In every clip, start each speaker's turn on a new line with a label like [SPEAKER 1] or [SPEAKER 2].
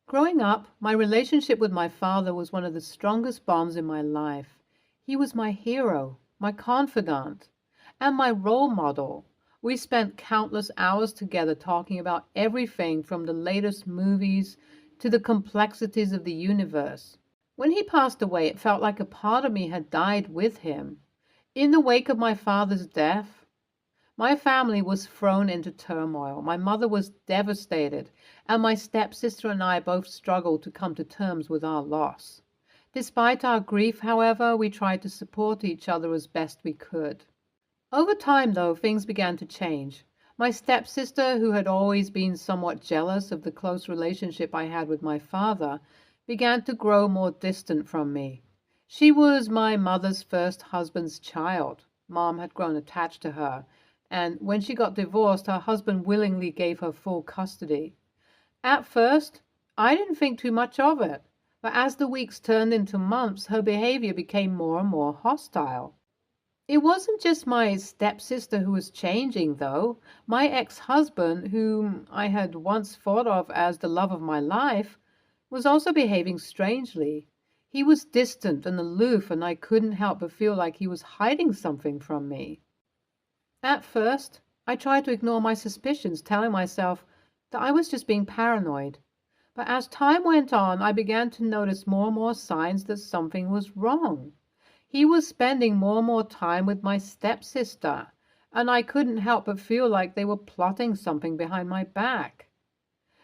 [SPEAKER 1] Growing up, my relationship with my father was one of the strongest bonds in my life. He was my hero, my confidant, and my role model. We spent countless hours together talking about everything from the latest movies to the complexities of the universe. When he passed away, it felt like a part of me had died with him. In the wake of my father's death, my family was thrown into turmoil. My mother was devastated, and my stepsister and I both struggled to come to terms with our loss. Despite our grief, however, we tried to support each other as best we could. Over time, though, things began to change. My stepsister, who had always been somewhat jealous of the close relationship I had with my father, began to grow more distant from me. She was my mother's first husband's child. Mom had grown attached to her, and when she got divorced, her husband willingly gave her full custody. At first, I didn't think too much of it, but as the weeks turned into months, her behavior became more and more hostile. It wasn't just my stepsister who was changing, though. My ex-husband, whom I had once thought of as the love of my life, was also behaving strangely. He was distant and aloof, and I couldn't help but feel like he was hiding something from me. At first, I tried to ignore my suspicions, telling myself that I was just being paranoid. But as time went on, I began to notice more and more signs that something was wrong. He was spending more and more time with my stepsister, and I couldn't help but feel like they were plotting something behind my back.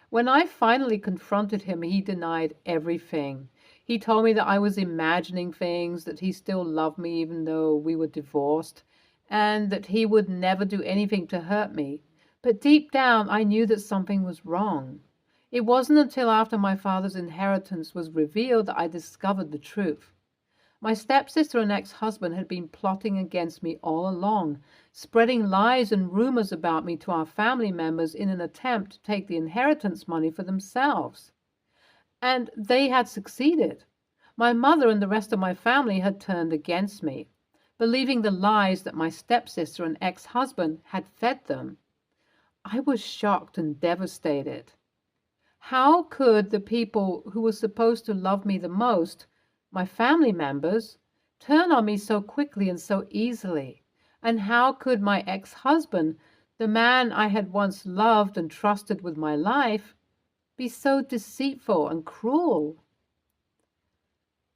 [SPEAKER 1] When I finally confronted him, he denied everything. He told me that I was imagining things, that he still loved me even though we were divorced, and that he would never do anything to hurt me. But deep down, I knew that something was wrong. It wasn't until after my father's inheritance was revealed that I discovered the truth. My stepsister and ex-husband had been plotting against me all along, spreading lies and rumors about me to our family members in an attempt to take the inheritance money for themselves. And they had succeeded. My mother and the rest of my family had turned against me, believing the lies that my stepsister and ex-husband had fed them. I was shocked and devastated. How could the people who were supposed to love me the most, my family members, turn on me so quickly and so easily? And how could my ex-husband, the man I had once loved and trusted with my life, be so deceitful and cruel?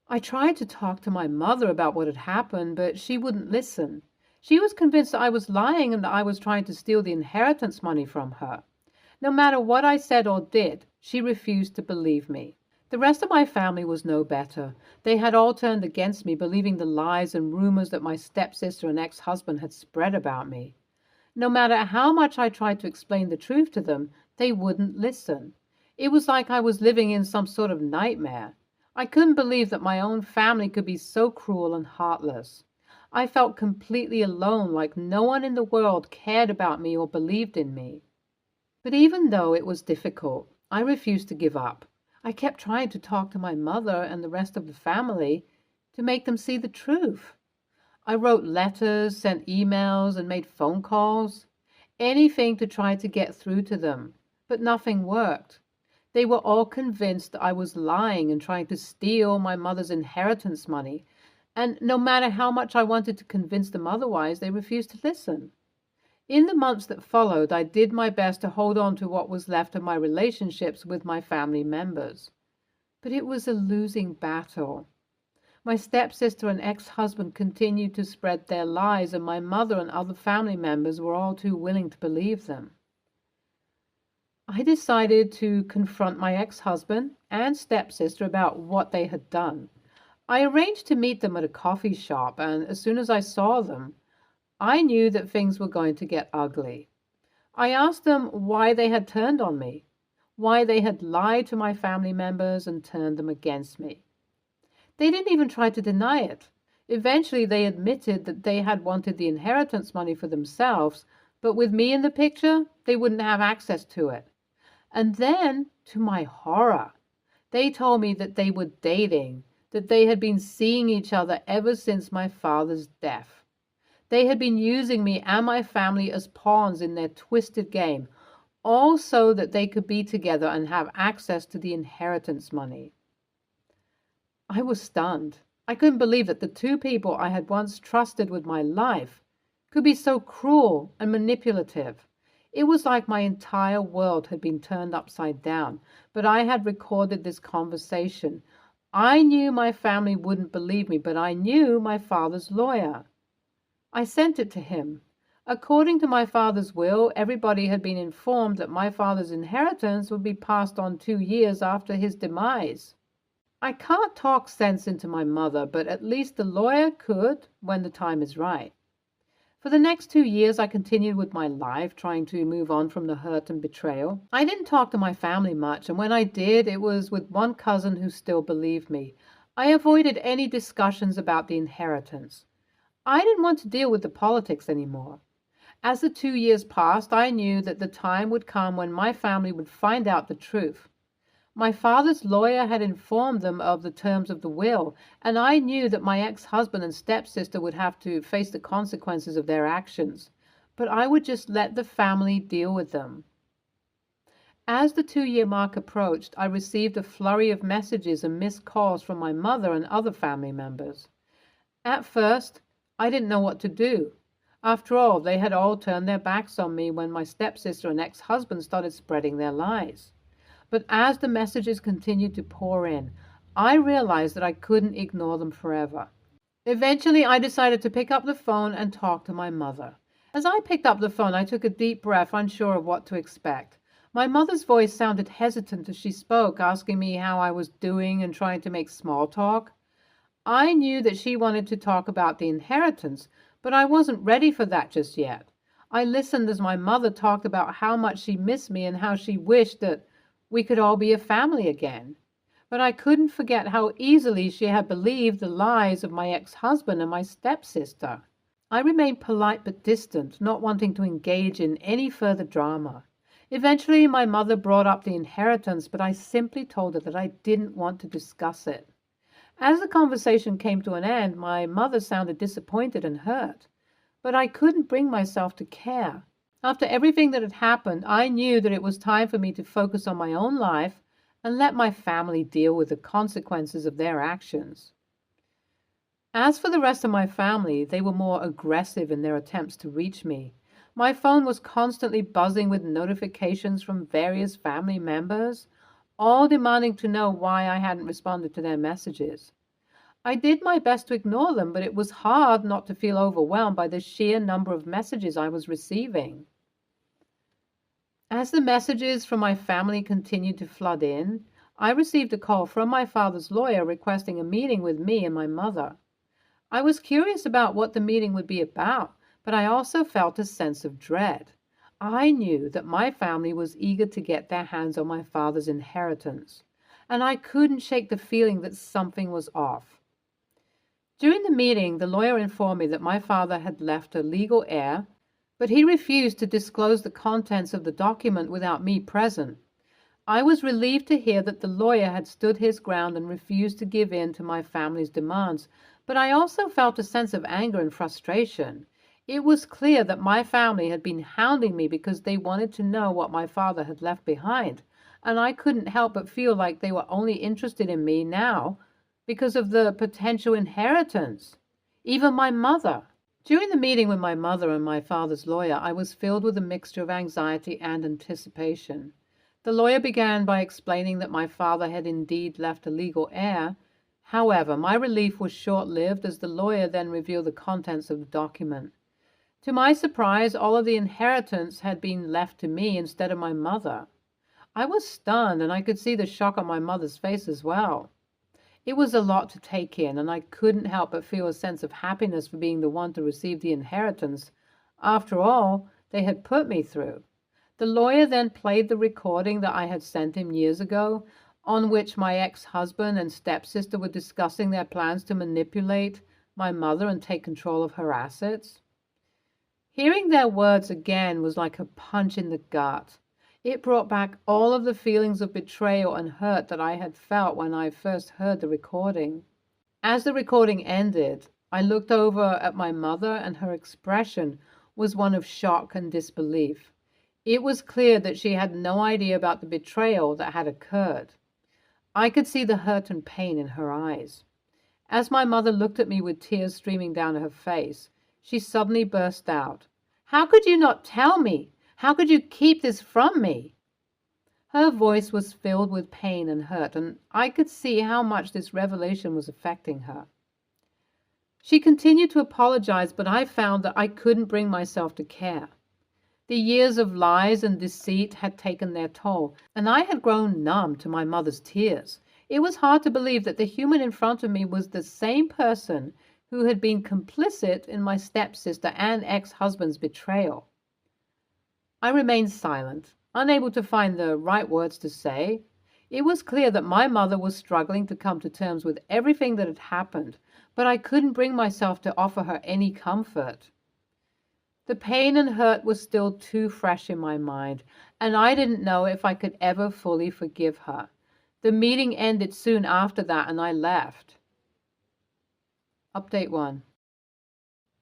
[SPEAKER 1] I tried to talk to my mother about what had happened, but she wouldn't listen. She was convinced that I was lying and that I was trying to steal the inheritance money from her. No matter what I said or did, she refused to believe me. The rest of my family was no better. They had all turned against me, believing the lies and rumors that my stepsister and ex-husband had spread about me. No matter how much I tried to explain the truth to them, they wouldn't listen. It was like I was living in some sort of nightmare. I couldn't believe that my own family could be so cruel and heartless. I felt completely alone, like no one in the world cared about me or believed in me. But even though it was difficult, I refused to give up. I kept trying to talk to my mother and the rest of the family to make them see the truth. I wrote letters, sent emails, and made phone calls. Anything to try to get through to them, but nothing worked. They were all convinced that I was lying and trying to steal my mother's inheritance money, and no matter how much I wanted to convince them otherwise, they refused to listen. In the months that followed, I did my best to hold on to what was left of my relationships with my family members. But it was a losing battle. My stepsister and ex-husband continued to spread their lies, and my mother and other family members were all too willing to believe them. I decided to confront my ex-husband and stepsister about what they had done. I arranged to meet them at a coffee shop, and as soon as I saw them, I knew that things were going to get ugly. I asked them why they had turned on me, why they had lied to my family members and turned them against me. They didn't even try to deny it. Eventually, they admitted that they had wanted the inheritance money for themselves, but with me in the picture, they wouldn't have access to it. And then, to my horror, they told me that they were dating, that they had been seeing each other ever since my father's death. They had been using me and my family as pawns in their twisted game, all so that they could be together and have access to the inheritance money. I was stunned. I couldn't believe that the two people I had once trusted with my life could be so cruel and manipulative. It was like my entire world had been turned upside down, but I had recorded this conversation. I knew my family wouldn't believe me, but I knew my father's lawyer. I sent it to him. According to my father's will, everybody had been informed that my father's inheritance would be passed on 2 years after his demise. I can't talk sense into my mother, but at least the lawyer could when the time is right. For the next 2 years, I continued with my life, trying to move on from the hurt and betrayal. I didn't talk to my family much, and when I did, it was with one cousin who still believed me. I avoided any discussions about the inheritance. I didn't want to deal with the politics anymore. As the 2 years passed, I knew that the time would come when my family would find out the truth. My father's lawyer had informed them of the terms of the will, and I knew that my ex-husband and stepsister would have to face the consequences of their actions, but I would just let the family deal with them. As the 2-year mark approached, I received a flurry of messages and missed calls from my mother and other family members. At first, I didn't know what to do. After all, they had all turned their backs on me when my stepsister and ex-husband started spreading their lies. But as the messages continued to pour in, I realized that I couldn't ignore them forever. Eventually, I decided to pick up the phone and talk to my mother. As I picked up the phone, I took a deep breath, unsure of what to expect. My mother's voice sounded hesitant as she spoke, asking me how I was doing and trying to make small talk. I knew that she wanted to talk about the inheritance, but I wasn't ready for that just yet. I listened as my mother talked about how much she missed me and how she wished that we could all be a family again. But I couldn't forget how easily she had believed the lies of my ex-husband and my stepsister. I remained polite but distant, not wanting to engage in any further drama. Eventually, my mother brought up the inheritance, but I simply told her that I didn't want to discuss it. As the conversation came to an end, my mother sounded disappointed and hurt, but I couldn't bring myself to care. After everything that had happened, I knew that it was time for me to focus on my own life and let my family deal with the consequences of their actions. As for the rest of my family, they were more aggressive in their attempts to reach me. My phone was constantly buzzing with notifications from various family members, all demanding to know why I hadn't responded to their messages. I did my best to ignore them, but it was hard not to feel overwhelmed by the sheer number of messages I was receiving. As the messages from my family continued to flood in, I received a call from my father's lawyer requesting a meeting with me and my mother. I was curious about what the meeting would be about, but I also felt a sense of dread. I knew that my family was eager to get their hands on my father's inheritance, and I couldn't shake the feeling that something was off. During the meeting, the lawyer informed me that my father had left a legal heir, but he refused to disclose the contents of the document without me present. I was relieved to hear that the lawyer had stood his ground and refused to give in to my family's demands, but I also felt a sense of anger and frustration. It was clear that my family had been hounding me because they wanted to know what my father had left behind, and I couldn't help but feel like they were only interested in me now because of the potential inheritance. Even my mother. During the meeting with my mother and my father's lawyer, I was filled with a mixture of anxiety and anticipation. The lawyer began by explaining that my father had indeed left a legal heir. However, my relief was short-lived as the lawyer then revealed the contents of the document. To my surprise, all of the inheritance had been left to me instead of my mother. I was stunned, and I could see the shock on my mother's face as well. It was a lot to take in, and I couldn't help but feel a sense of happiness for being the one to receive the inheritance. After all, they had put me through. The lawyer then played the recording that I had sent him years ago, on which my ex-husband and stepsister were discussing their plans to manipulate my mother and take control of her assets. Hearing their words again was like a punch in the gut. It brought back all of the feelings of betrayal and hurt that I had felt when I first heard the recording. As the recording ended, I looked over at my mother, and her expression was one of shock and disbelief. It was clear that she had no idea about the betrayal that had occurred. I could see the hurt and pain in her eyes. As my mother looked at me with tears streaming down her face, she suddenly burst out, "How could you not tell me? How could you keep this from me?" Her voice was filled with pain and hurt, and I could see how much this revelation was affecting her. She continued to apologize, but I found that I couldn't bring myself to care. The years of lies and deceit had taken their toll, and I had grown numb to my mother's tears. It was hard to believe that the human in front of me was the same person who had been complicit in my stepsister and ex-husband's betrayal. I remained silent, unable to find the right words to say. It was clear that my mother was struggling to come to terms with everything that had happened, but I couldn't bring myself to offer her any comfort. The pain and hurt was still too fresh in my mind, and I didn't know if I could ever fully forgive her. The meeting ended soon after that, and I left. Update 1.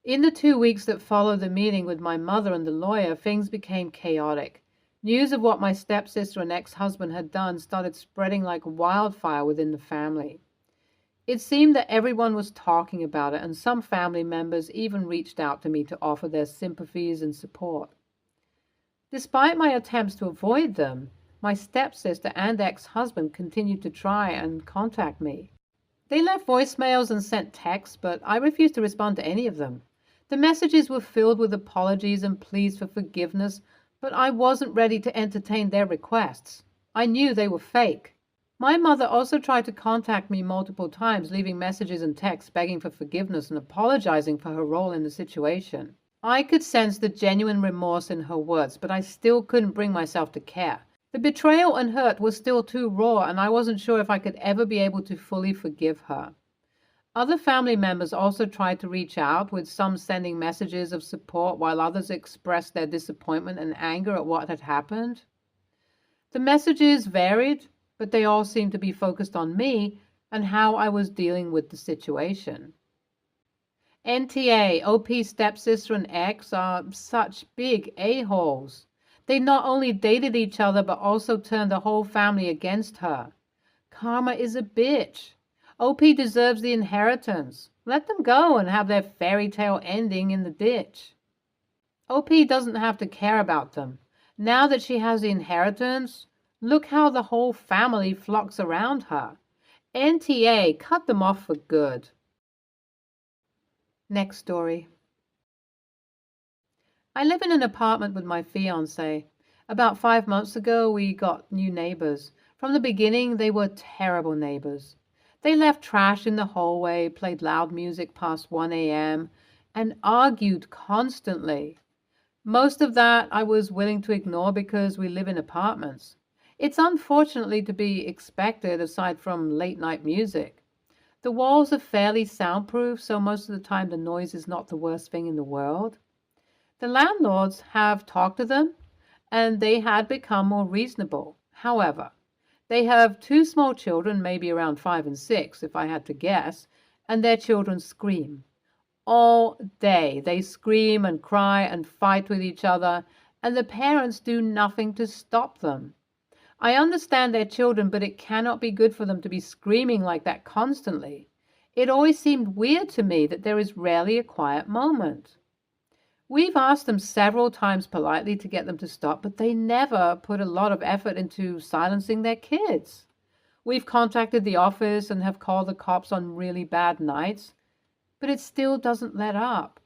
[SPEAKER 1] In the 2 weeks that followed the meeting with my mother and the lawyer, things became chaotic. News of what my stepsister and ex-husband had done started spreading like wildfire within the family. It seemed that everyone was talking about it, and some family members even reached out to me to offer their sympathies and support. Despite my attempts to avoid them, my stepsister and ex-husband continued to try and contact me. They left voicemails and sent texts, but I refused to respond to any of them. The messages were filled with apologies and pleas for forgiveness, but I wasn't ready to entertain their requests. I knew they were fake. My mother also tried to contact me multiple times, leaving messages and texts begging for forgiveness and apologizing for her role in the situation. I could sense the genuine remorse in her words, but I still couldn't bring myself to care. The betrayal and hurt was still too raw, and I wasn't sure if I could ever be able to fully forgive her. Other family members also tried to reach out, with some sending messages of support while others expressed their disappointment and anger at what had happened. The messages varied, but they all seemed to be focused on me and how I was dealing with the situation. NTA, OP's stepsister and ex are such big a-holes. They not only dated each other but also turned the whole family against her. Karma is a bitch. OP deserves the inheritance. Let them go and have their fairy tale ending in the ditch. OP doesn't have to care about them. Now that she has the inheritance, look how the whole family flocks around her. NTA, cut them off for good. Next story. I live in an apartment with my fiancé. About 5 months ago, we got new neighbors. From the beginning, they were terrible neighbors. They left trash in the hallway, played loud music past 1 a.m., and argued constantly. Most of that I was willing to ignore because we live in apartments. It's unfortunately to be expected aside from late-night music. The walls are fairly soundproof, so most of the time the noise is not the worst thing in the world. The landlords have talked to them, and they had become more reasonable. However, they have 2 small children, maybe around 5 and 6, if I had to guess, and their children scream. All day they scream and cry and fight with each other, and the parents do nothing to stop them. I understand their children, but it cannot be good for them to be screaming like that constantly. It always seemed weird to me that there is rarely a quiet moment. We've asked them several times politely to get them to stop, but they never put a lot of effort into silencing their kids. We've contacted the office and have called the cops on really bad nights, but it still doesn't let up.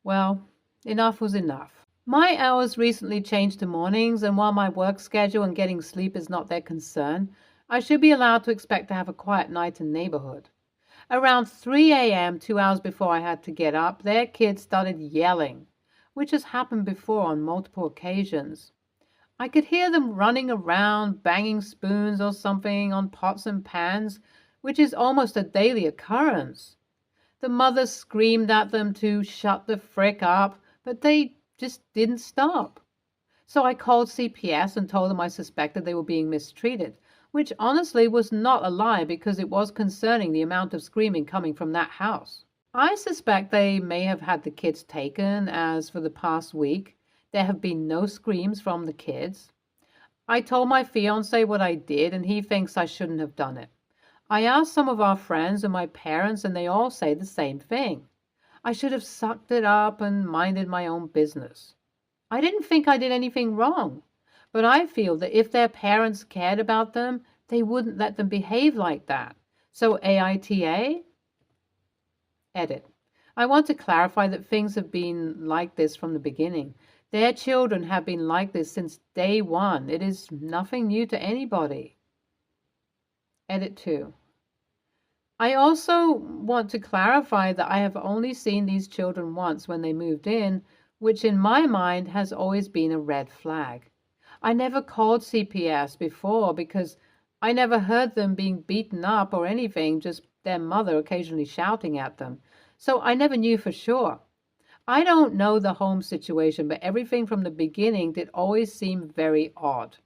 [SPEAKER 1] Well, enough was enough. My hours recently changed to mornings, and while my work schedule and getting sleep is not their concern, I should be allowed to expect to have a quiet night in the neighborhood. Around 3 a.m., 2 hours before I had to get up, their kids started yelling, which has happened before on multiple occasions. I could hear them running around, banging spoons or something on pots and pans, which is almost a daily occurrence. The mother screamed at them to shut the frick up, but they just didn't stop. So I called CPS and told them I suspected they were being mistreated, which honestly was not a lie because it was concerning the amount of screaming coming from that house. I suspect they may have had the kids taken, as for the past week, There have been no screams from the kids. I told my fiance what I did, and he thinks I shouldn't have done it. I asked some of our friends and my parents, and they all say the same thing. I should have sucked it up and minded my own business. I didn't think I did anything wrong, but I feel that if their parents cared about them, they wouldn't let them behave like that. So AITA? Edit. I want to clarify that things have been like this from the beginning. Their children have been like this since day one. It is nothing new to anybody. Edit 2. I also want to clarify that I have only seen these children once when they moved in, which in my mind has always been a red flag. I never called CPS before because I never heard them being beaten up or anything, just their mother occasionally shouting at them. So I never knew for sure. I don't know the home situation, but everything from the beginning did always seem very odd.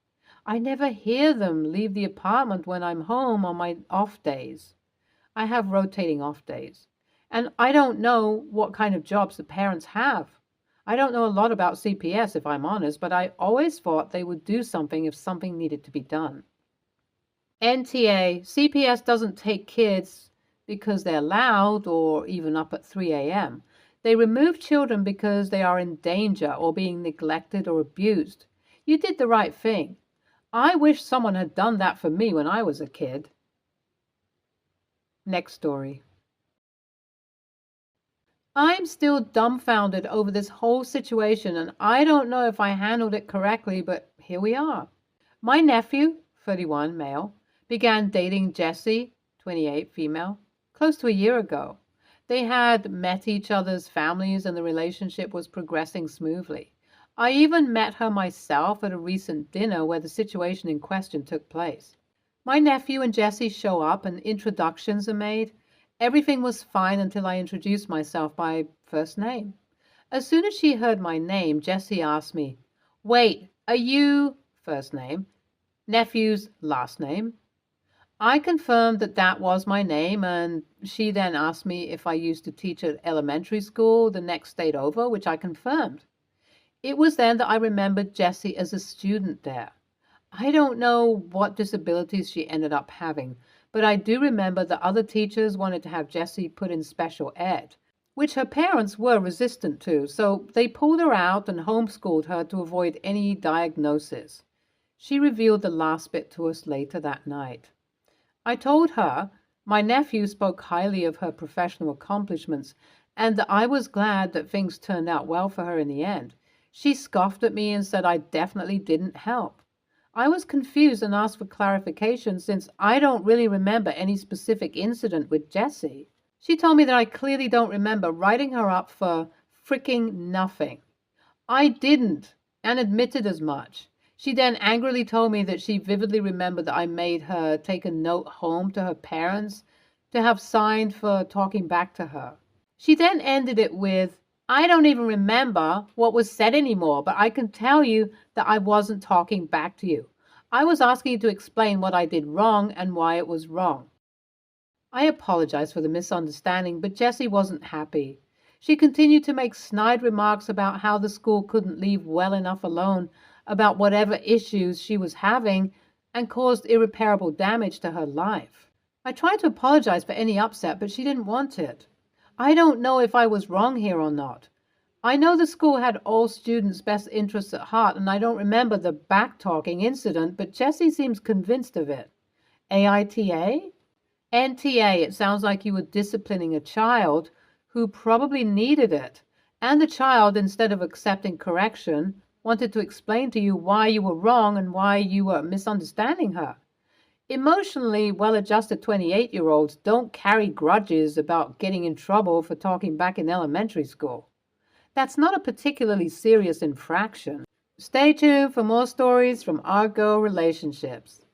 [SPEAKER 1] I never hear them leave the apartment when I'm home on my off days. I have rotating off days. And I don't know what kind of jobs the parents have. I don't know a lot about CPS, if I'm honest, but I always thought they would do something if something needed to be done. NTA, CPS doesn't take kids because they're loud or even up at 3 a.m. They remove children because they are in danger or being neglected or abused. You did the right thing. I wish someone had done that for me when I was a kid. Next story. I'm still dumbfounded over this whole situation, and I don't know if I handled it correctly, but here we are. My nephew, 31, male, began dating Jessie, 28, female, close to a year ago. They had met each other's families, and the relationship was progressing smoothly. I even met her myself at a recent dinner where the situation in question took place. My nephew and Jessie show up and introductions are made. Everything was fine until I introduced myself by first name. As soon as she heard my name, Jessie asked me, "Wait, are you," first name, "nephew's last name?" I confirmed that that was my name, and she then asked me if I used to teach at elementary school the next state over, which I confirmed. It was then that I remembered Jessie as a student there. I don't know what disabilities she ended up having, but I do remember that other teachers wanted to have Jessie put in special ed, which her parents were resistant to, so they pulled her out and homeschooled her to avoid any diagnosis. She revealed the last bit to us later that night. I told her my nephew spoke highly of her professional accomplishments and that I was glad that things turned out well for her in the end. She scoffed at me and said I definitely didn't help. I was confused and asked for clarification since I don't really remember any specific incident with Jessie. She told me that I clearly don't remember writing her up for fricking nothing. I didn't, and admitted as much. She then angrily told me that she vividly remembered that I made her take a note home to her parents to have signed for talking back to her. She then ended it with, "I don't even remember what was said anymore, but I can tell you that I wasn't talking back to you. I was asking you to explain what I did wrong and why it was wrong." I apologized for the misunderstanding, but Jessie wasn't happy. She continued to make snide remarks about how the school couldn't leave well enough alone about whatever issues she was having and caused irreparable damage to her life. I tried to apologize for any upset, but she didn't want it. I don't know if I was wrong here or not. I know the school had all students' best interests at heart, and I don't remember the back-talking incident, but Jessie seems convinced of it. AITA? NTA, it sounds like you were disciplining a child who probably needed it, and the child, instead of accepting correction, wanted to explain to you why you were wrong and why you were misunderstanding her. Emotionally well-adjusted 28-year-olds don't carry grudges about getting in trouble for talking back in elementary school. That's not a particularly serious infraction. Stay tuned for more stories from our girl relationships.